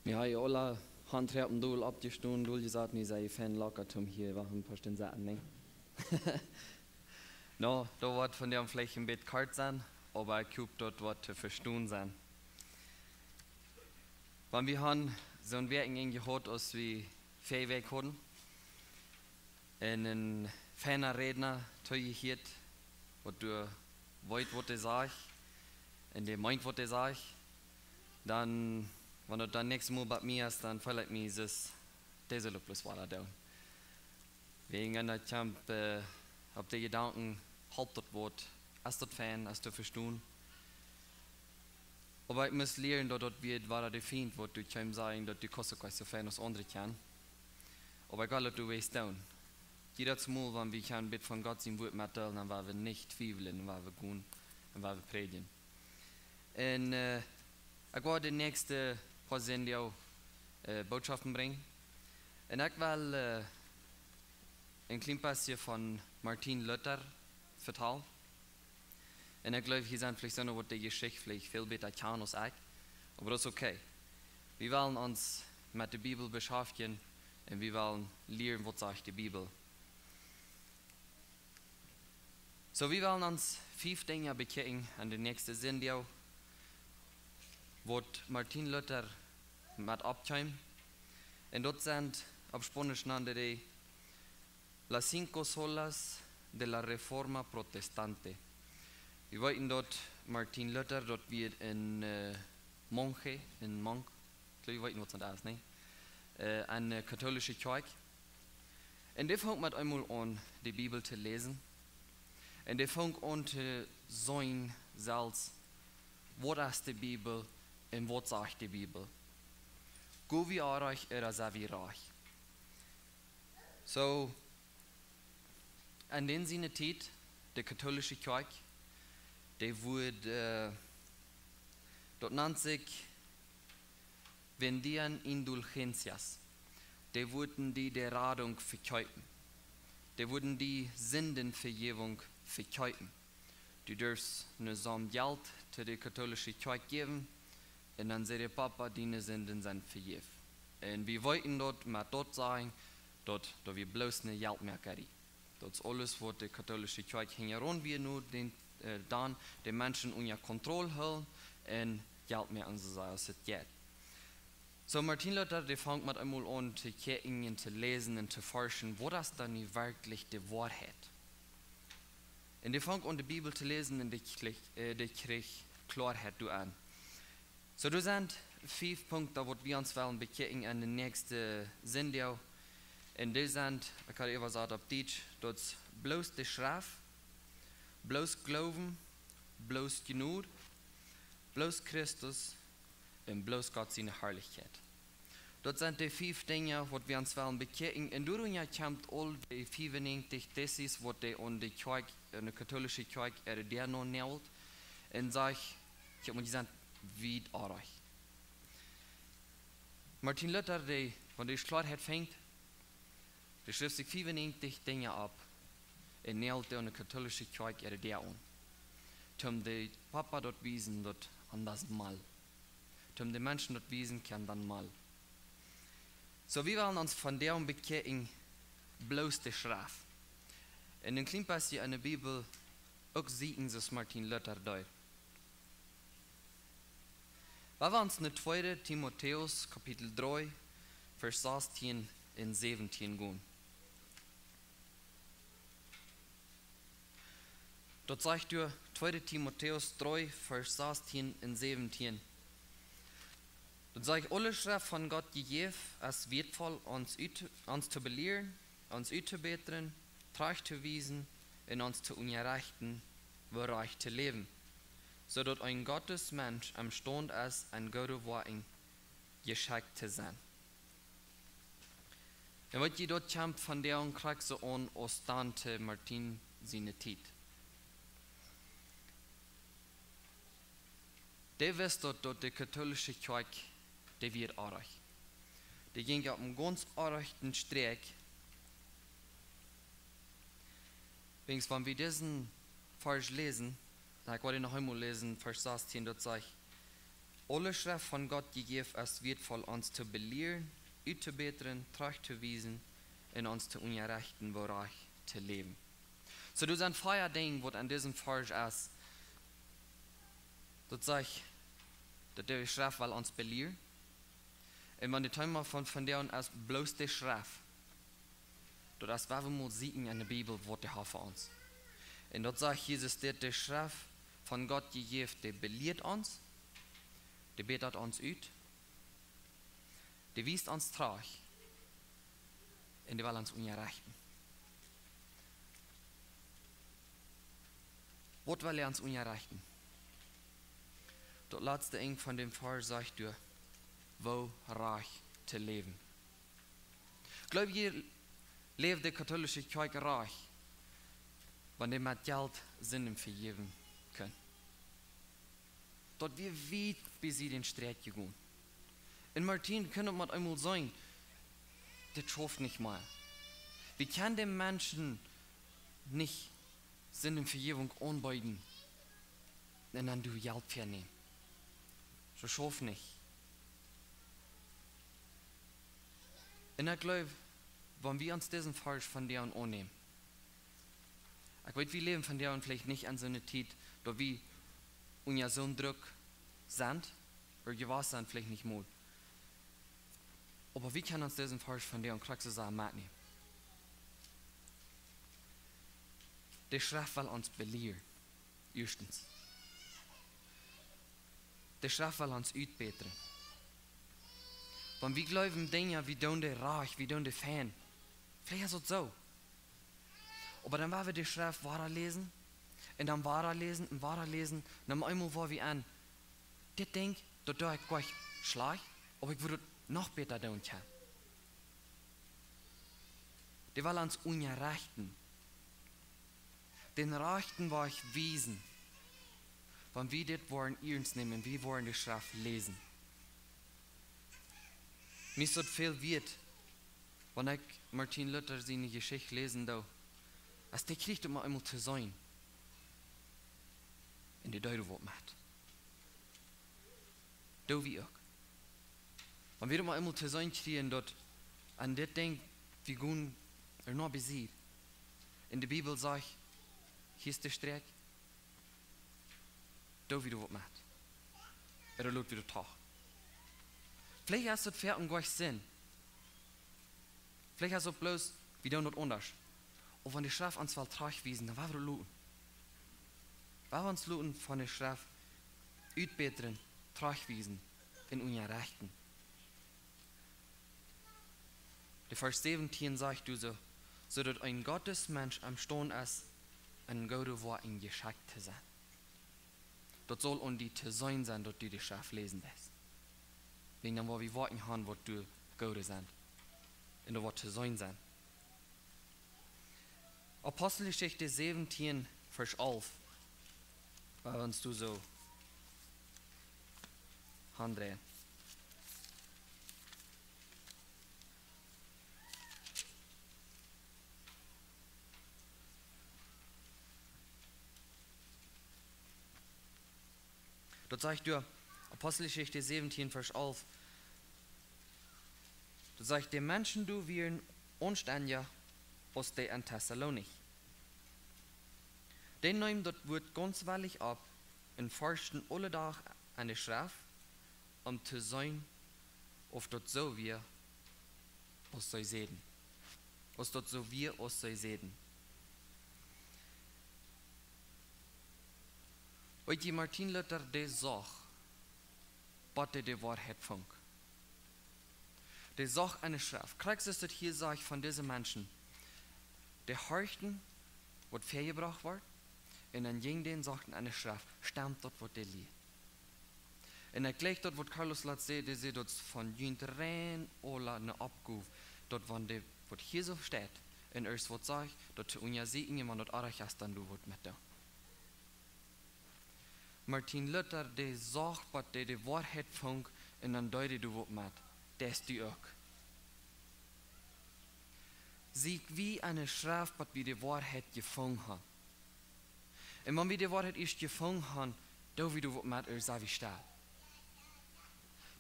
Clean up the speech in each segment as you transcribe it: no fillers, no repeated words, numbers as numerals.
Ja, i alla handträppen dol ab die Stunde dol gesagt ni sei fan locker zum hier wachen paar Stunden sagen ne. No, da wird von dem vielleicht ein bisschen kalt sein, aber ich glaube, dort wird zu verstehen sein. Wenn wir haben so ein Werken in gehört, als wir Fähigkeit hatten, einen feiner Redner zugehiert, was du weißt, was er sagt, und der meint, was er sagt, dann, wenn du dann nächstes Mal bei mir ist, dann vielleicht mir das, diese Lupus war da. Wegen einer Champ, hab die Gedanken, halt das Wort, als das Fan, als du verstehen. Aber ich muss lernen, dass das wird, war der Feind, was du kannst sagen, dass die Kosovo so Fan als andere kann. Aber egal, dass du weißt, dann. Jedes Mal, wenn wir ein bisschen von Gott sein Wort mitteilen, dann werden wir nicht zweifeln, dann werden wir gehen, dann werden wir predigen. Und ich werde die nächste paar Sendung Botschaften bringen. Und ich will ein kleines bisschen von Martin Luther vertellen. Und ich glaube, hier sind vielleicht so noch die Geschichte vielleicht viel besser kann als ich. Aber das ist okay. Wir wollen uns mit der Bibel beschäftigen und wir wollen lernen, was sagt die Bibel. So, wir wollen uns 5 Dinge bekennen an der nächsten Sendung, was Martin Luther mit abkommt. Und dort sind auf Spanisch die Las 5 solas de la Reforma Protestante. Wir wollten dort Martin Luther, dort wird ein Monk, ich glaube, was das ist, ne? Eine katholische Kirche. Und der fängt mit einmal an, die Bibel zu lesen. Und der fängt an zu sagen, selbst, was ist die Bibel und was sagt die Bibel. Go wie reich oder sei wie reich. So, an den Sinne Zeit, der katholische Kirche, der wurde, dort nennt sich Vendian Indulgencias. Die wurden die der Radung verkaufen. Die wurden die Sündenvergebung verkaufen. Du darfst eine Summe Geld zu der katholischen Kirche geben und dann sagt der Papa, deine Sünden sind vergeben. Und wir wollten dort mal dort sagen, dort wir bloß eine Geldmerkerie. Das ist alles, was die katholische Kirche hingeron wir nur dann die Menschen unter Kontrolle halten und Geld mehr an so sagen, als es geht. So Martin Luther, der fängt mit einmal an zu gucken und zu lesen und zu forschen, wo das dann wirklich die Wahrheit. Und der fängt an die Bibel zu lesen und die kriegt Klarheit an. So das sind 5 Punkte, die wir uns wollen bekennen an der nächsten Sendung. Und die sind, ich kann eben sagen auf Deutsch, das ist bloß die Schrift, bloß Glauben, bloß Gnade, bloß Christus und bloß Gott seine Herrlichkeit. Das sind die 5 Dinge, die wir uns wollen bekennen. Und darunter kommt all die 95 Theses, die an die Kirche, an die katholische Kirche, der noch nählt. Und sagt, ich habe mir gesagt, wie arg. Martin Luther, wenn die Klarheit fängt, der schrift sich 95 Dinge ab und nählt an die katholische Kirche, der an. Zum die Papa dort wiesen, dort an das Mal. Zum die Menschen dort wiesen, kann dann mal. So, wir wollen uns von der bekennen, bloß die Schrift. In den Klimpass in der Bibel auch sehen, dass Martin Luther dort. Wir wollen uns in 2. Timotheus, Kapitel 3, Vers 16 und 17 gehen. Dort sagt ihr 2. Timotheus 3, Vers 16 und 17. Dort sagt alle Schrift von Gott gegeben, als wertvoll uns zu belehren, uns zu beten, treu zu wiesen und uns zu unterrichten, woreich zu leben, so dass ein Gottesmensch am Stand ist, ein gute Worten geschickt zu sein. Und was ihr dort kommt, von der und kriegt so an, ostante Martin seine Zeit. Der wisst dort die katholische Kirche, die wird arg. Die ging auf einen ganz argen Streck. Wenn wir diesen Vers lesen, ich werde noch einmal lesen, Vers 16, dort sagt, alle Schrift von Gott gegeben ist, wird voll uns zu belehren, uit te beteren, terug te wijzen en ons te unrechten bereich te leben. So du ein Feierding, was an diesem Vers ist, das sag ich, dass der Schrift will uns belehren. Und wenn die Thema von der und ist bloß die Schrift, das ist, was wir mal sehen in der Bibel, was der hat für uns. Und dort sagt Jesus, der die Schrift von Gott gegeben, der belehrt uns, der betet uns uit, der wiest uns trag, und der will uns unrechten. Was will uns unrechten? Das letzte Eng von dem Vers sagt du, wo reich zu leben. Ich glaube, hier lebt die katholische Kirche reich, wenn die mit Geld Sünden vergeben können. Dort wir weit bis sie den Streit gegangen. In Martin können wir einmal sagen, das schafft nicht mal. Wir können den Menschen nicht Sündenvergebung anbieten, und dann du Geld vernehmen. Das schafft nicht. Und ich glaube, wenn wir uns diesen Fall von der und annehmen, ich weiß, wir leben von der und vielleicht nicht an so einer Zeit, da wir unter so einem Druck sind, oder gewahr sind, vielleicht nicht mal. Aber wir können uns diesen Fall von der und kriegst du sagen, mitnehmen. Die Schrift will uns belehren. Erstens. Die Schrift will uns uitbeteren. Wenn wir glauben, Dinge, wir tun die reich, wir tun die Fan. Vielleicht ist es so. Aber dann werden wir die Schrift weiter lesen, und dann weiter lesen, und weiter lesen, und dann einmal war wir an, das Ding, da tue ich gleich schlecht, aber ich würde noch besser tun können. Die will uns unrechten. Den Rechten war ich Wesen. Wenn wir das wollen ernst nehmen, wir wollen die Schrift lesen. Mir ist so viel wird, wenn ich Martin Luther seine Geschichte lesen darf, als der kriegt immer einmal zu sein. In der Deutung wird macht. Da wie auch. Wenn wir immer einmal zu sein kriegen, dort an das Ding, wir gehen noch besiegt. In der Bibel sagt, hier ist der Streck. Da wie du was macht. Oder laut wie du taucht. Vielleicht hast du das Pferd und gar nicht Sinn. Vielleicht hast du bloß, wie du nicht anders. Und wenn die Schrift uns mal tragwiesen, dann war wir looten. War wir uns looten von der Schrift uitbeteren, tragwiesen, in unrechten. Der Vers 17 sagt du so dass ein Gottesmensch am Stehen ist, ein Gott war ein Geschenk zu sein. Dort soll und die zu sein, dort die Schrift lesen lässt. Wegen dem, wo wir Worten haben, wo du Gott sind. Und da wird zu sein. Apostelgeschichte 17, Vers 11. Bei uns du so handrehen. Dort sagt du, Apostelgeschichte 17, Vers 11, dort sagt, die Menschen, du wären unständig aus der in Thessalonik. Den nehmen dort wird ganz weilig ab und forschten alle Tag an der Schrift, um zu sein, ob dort so wir aus sei sehen. Was dort so wir aus sei sehen. Weet je, Martin Luther, der sagt, was die Wahrheit funk. Der sagt eine Schrift. Kriegst du das hier, sag ich, von diesen Menschen, die horchten, was vergebracht wird, und dann ging den sagten eine Schrift, stammt dort, was der liegt. Und er gleich dort, was Carlos lat sehen, der sieht dort von jünt rein oder eine Abguf, dort, wann der, was hier so steht, und erst was sag ich, dort zu unja sehen, jemand dort arach hast, dann du wird mit da. Martin Luther, der sagt, was der die Wahrheit funk, und dann deutet du wird mit, der ist die auch. Sieg wie eine Schrift, was wir die Wahrheit gefunden haben. Und wenn wir die Wahrheit erst gefunden haben, da wie du wird mit, er sei wie steht.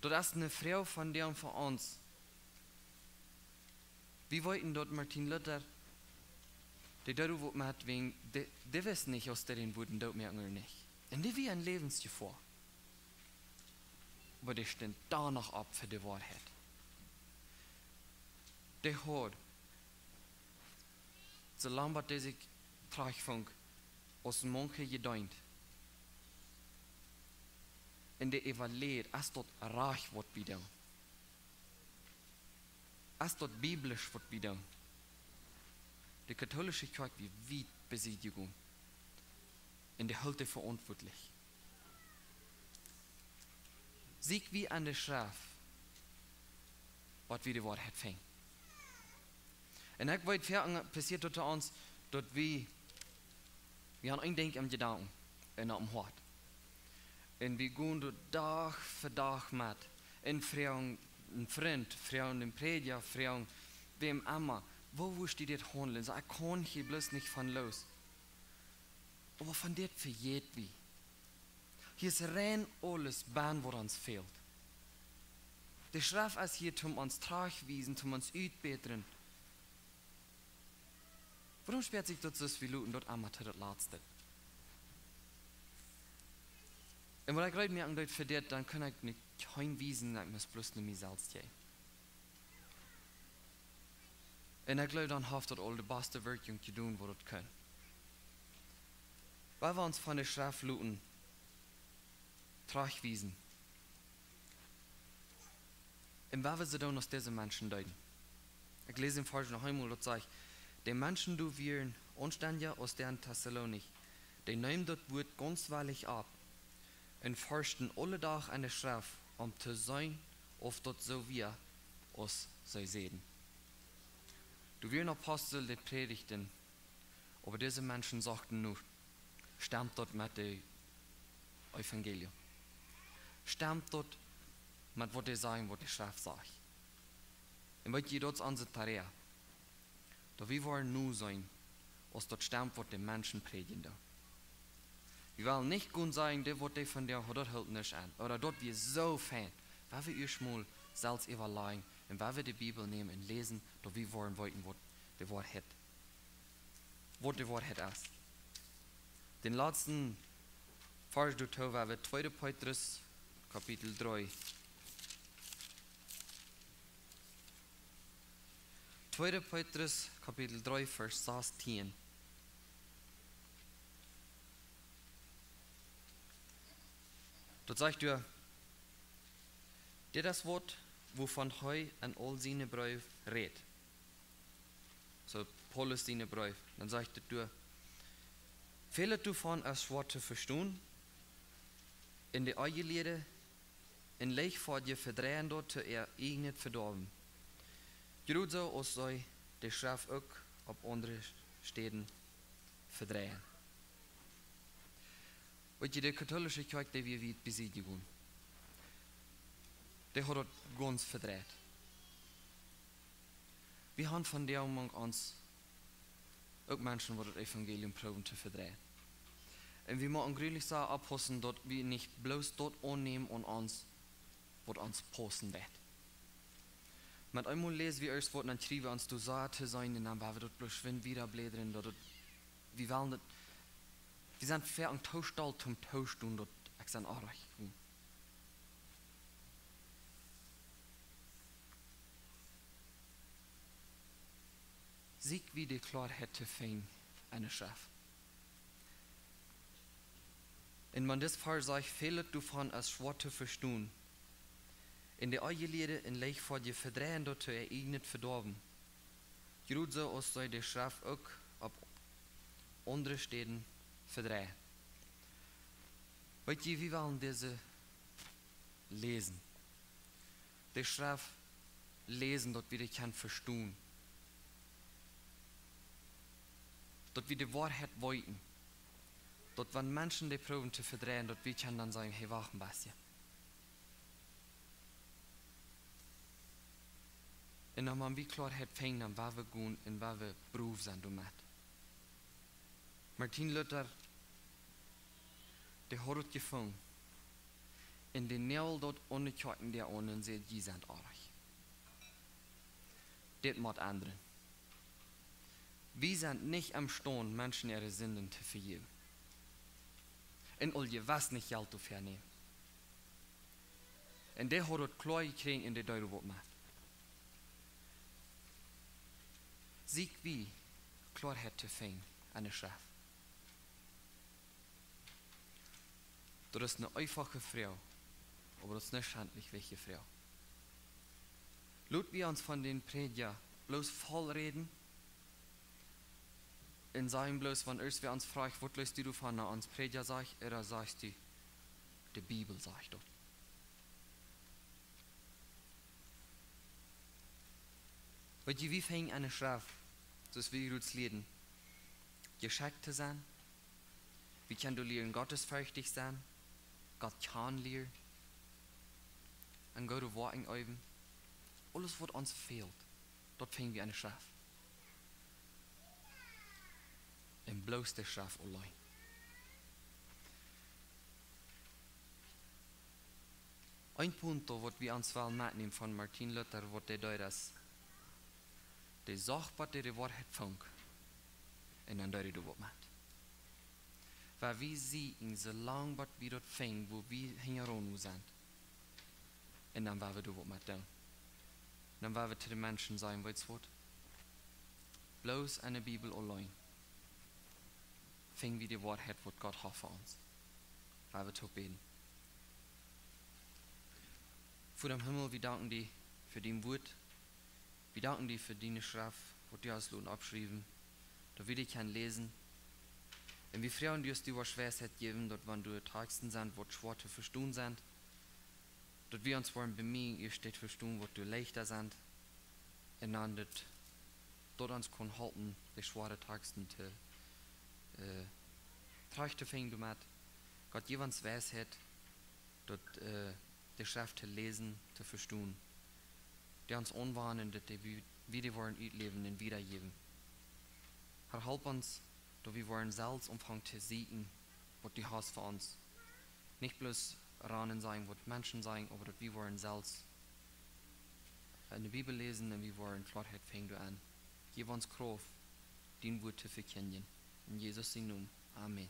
Das ist eine Frau von der und von uns. Wie wollten dort Martin Luther, die darüber mit wegen, die wissen nicht, aus deren wurden dort merken oder nicht. Und die wie ein Lebensgefahr. Aber die stehen da noch ab für die Wahrheit. Die hat, solange die sich Tragfunk aus dem Monke gedeunt, in der evaluiert, als dort reich wird wieder. Als dort biblisch wird wieder. Die katholische Kirche wie weit Besiedigung. In der Hülte verantwortlich. Sieg wie an der Schrift, was wie die Wahrheit fängt. Und ich weiß, passiert unter uns, dass wir haben ein Denken am Gedanken und am Hort. Und wir gehen dort Tag für Tag mit. Und fragen einen Freund, fragen einen Prediger, fragen wem immer, wo steht das handeln? So, ich kann hier bloß nicht von los. Aber von dem vergeht wie. Hier ist rein alles Bahn, wo uns fehlt. Die Schrift ist hier, um uns tragwiesen, um uns utbetern. Warum sperrt sich dort so viele Leute dort einmal zu das Letzte? Und wenn ich gerade mir dort verdient, dann kann ich nicht hinweisen, ich muss bloß nicht mehr selbst gehen. Und ich glaube, dann hat dort all die beste Wirkung zu tun, was dort können. Weil wir uns von der Schrift luten, tragwiesen. Und weil wir sie dann aus diesen Menschen deuten. Ich lese im Vers noch einmal, dort sage ich, die Menschen, die wir Anständige aus deren Thessalonik, die nehmen dort Wort ganz wahrlich ab und forschten alle Tag eine Schrift, um zu sein, ob dort so wir uns so sehen. Du wirst Apostel, die predigten, aber diese Menschen sagten nur, stimmt dort mit dem Evangelium. Stimmt dort mit was die sagen, was die Schrift sagt. Und was ihr dort ansetzt, da wir wollen nur sein, als dort stimmt, was die Menschen predigen. Wir wollen nicht gut sagen, das, was die von dir hat, das hält nicht an. Oder dort wir so fein, weil wir euch mal selbst überlegen und weil wir die Bibel nehmen und lesen, da wir wollen wollten, was die Wahrheit hat. Was die Wahrheit ist. Den letzten Vers, du tau, war 2. Petrus, Kapitel 3. 2. Petrus, Kapitel 3, Vers 16. Dort sagt er, der das Wort, wovon heu an all seine Brüder redet. So, Paulus seine Brüder. Dann sagt er, viele davon als Wort zu verstehen, in die Eigelehre, in Leich vor dir verdrehen dort zu eignet verdorben. Gerade so, als sei die Schrift auch auf andere Städten verdrehen. Und die katholische Kirche, die wir besiedigen, die hat dort ganz verdreht. Wir haben von der Umgang uns auch Menschen, die das Evangelium proben zu verdrehen. Und wir müssen gründlich sagen, abpassen, dass wir nicht bloß dort annehmen und uns, was uns passen wird. Mit einmal lesen wir erst, was dann schreiben wir uns zu sagen zu sein, und dann werden wir dort bloß wieder blättern, wir wollen das, wir sind fair am Tauschstall zum Tausch tun, dort ich sind auch recht. Sieg wie die Klarheit zu finden, eine Schrift. Und man das Fall sagt, fehlt davon als Wort zu verstehen. In der Eigelehre in Leich vor dir verdrehen dort zu eignet verdorben. Gerade so, als sei die Schrift auch auf andere Städten verdrehen. Weißt du, wir wollen diese lesen. Die Schrift lesen, dort wir kann verstehen. Dort wir die Wahrheit wollten. Dort, wenn Menschen die proben zu verdrehen, dort wir können dann sagen, hey, wach ein bisschen. Und dann haben wir Klarheit fängt, dann war wir gehen und war wir Beruf sind damit. Martin Luther, der hat es gefunden. in den Nähl dort onderkijken der onen zegt, je zijn aardig. Dit moet anderen. Wir sind nicht imstande, Menschen ihre Sünden zu vergeben. Und all je was nicht Geld zu vernehmen. Und der hat das klar gekriegt in der Deure Wort macht. Sieg wie Klarheit zu finden an der Schrift. Das ist eine einfache Frau, aber das ist nicht handlich welche Frau. Lut wir uns von den Prediger bloß voll reden und sagen bloß, wenn erst wir uns fragen, was löst du von uns Prediger sagst, oder sagst du, die Bibel sagt dort. Weil wie fängt eine Schrift, das wir uns lesen, geschickt zu sein? Wie kann du lernen, gottesfürchtig sein? Gott kann lernen. Ein gute Worten üben. Alles, was uns fehlt, dort fängt wir eine Schrift. Und bloß der Schrift allein. Ein Punkt, was wir uns mitnehmen von Martin Luther, was der da ist, der sagt, was der Wahrheit fängt, und dann deut er was mit. Weil wir sehen, so lange, was wir dort fängt, wo wir hingeron sind, und dann werden wir was mit tun. Dann werden wir zu den Menschen sagen, weißt du was? Bloß eine Bibel allein. Fängt wir die Wahrheit, was Gott hat für uns. Weil wir zu beten. Vor dem Himmel, wir danken dir für dein Wort. Wir danken dir für deine Schrift, was du hast abgeschrieben, da wir dich lesen. Und wir freuen uns, dass du Schwerheit geben, dort wenn du Texten sind, wo schwer zu verstehen sind. Dort wir uns wollen bemühen, ihr steht verstehen, wo du leichter sind. Und dann dort uns können halten, die schwere Texten zu zu finden mit. Gott gib uns Weisheit, dort die Schrift zu lesen, zu verstehen. Die uns anwarnen, dass wir die wollen leben und wiedergeben. Herr, help uns, dass wir wollen selbst umfangen zu sehen, was du hast für uns. Nicht bloß Ranen sein, was Menschen sagen, aber dass wir wollen selbst in der Bibel lesen und wir wollen Klarheit fängt an. Gib uns Kraft, dein Wort zu verkündigen. In Jesus' Namen. Amen.